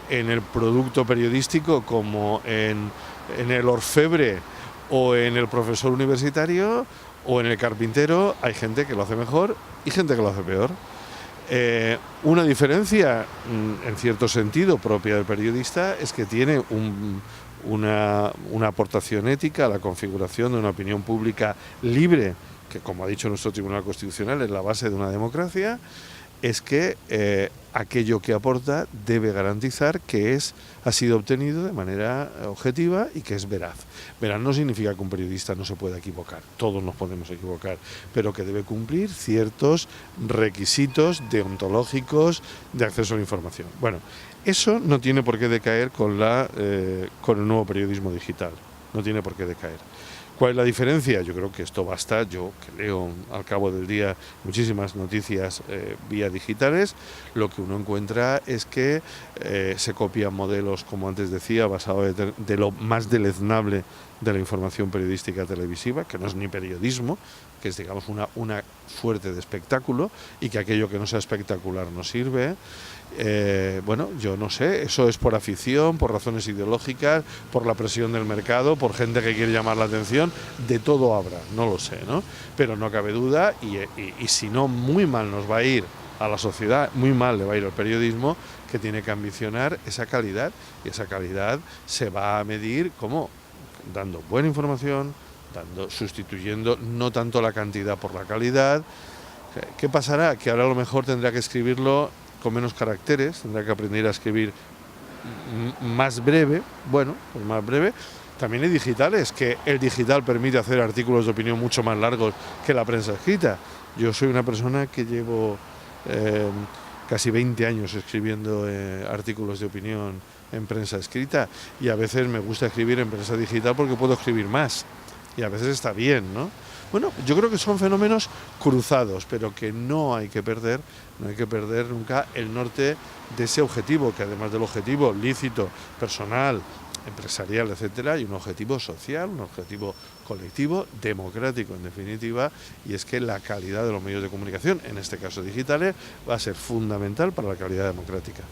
en el producto periodístico como en el orfebre o en el profesor universitario o en el carpintero. Hay gente que lo hace mejor y gente que lo hace peor. Una diferencia, en cierto sentido, propia del periodista es que tiene una aportación ética a la configuración de una opinión pública libre, que, como ha dicho nuestro Tribunal Constitucional, es la base de una democracia. Es que aquello que aporta debe garantizar que ha sido obtenido de manera objetiva y que es veraz. Veraz no significa que un periodista no se pueda equivocar, todos nos podemos equivocar, pero que debe cumplir ciertos requisitos deontológicos de acceso a la información. Bueno, eso no tiene por qué decaer con el nuevo periodismo digital, no tiene por qué decaer. ¿Cuál es la diferencia? Yo creo que esto basta. Yo, que leo al cabo del día muchísimas noticias vía digitales, lo que uno encuentra es que se copian modelos, como antes decía, basados de lo más deleznable de la información periodística televisiva, que no es ni periodismo, que es, digamos, una suerte de espectáculo, y que aquello que no sea espectacular no sirve. Bueno, yo no sé, eso es por afición, por razones ideológicas, por la presión del mercado, por gente que quiere llamar la atención, de todo habrá, no lo sé, ¿no? Pero no cabe duda, y si no, muy mal nos va a ir a la sociedad, muy mal le va a ir al periodismo, que tiene que ambicionar esa calidad, y esa calidad se va a medir como dando buena información, sustituyendo no tanto la cantidad por la calidad. ¿Qué pasará? Que ahora a lo mejor tendrá que escribirlo con menos caracteres, tendrá que aprender a escribir más breve. Bueno, pues más breve. También hay digitales, que el digital permite hacer artículos de opinión mucho más largos que la prensa escrita. Yo soy una persona que llevo casi 20 años escribiendo artículos de opinión en prensa escrita, y a veces me gusta escribir en prensa digital porque puedo escribir más, y a veces está bien, ¿no? Bueno, yo creo que son fenómenos cruzados, pero que no hay que perder nunca el norte de ese objetivo, que además del objetivo lícito, personal, empresarial, etcétera, hay un objetivo social, un objetivo colectivo, democrático en definitiva, y es que la calidad de los medios de comunicación, en este caso digitales, va a ser fundamental para la calidad democrática.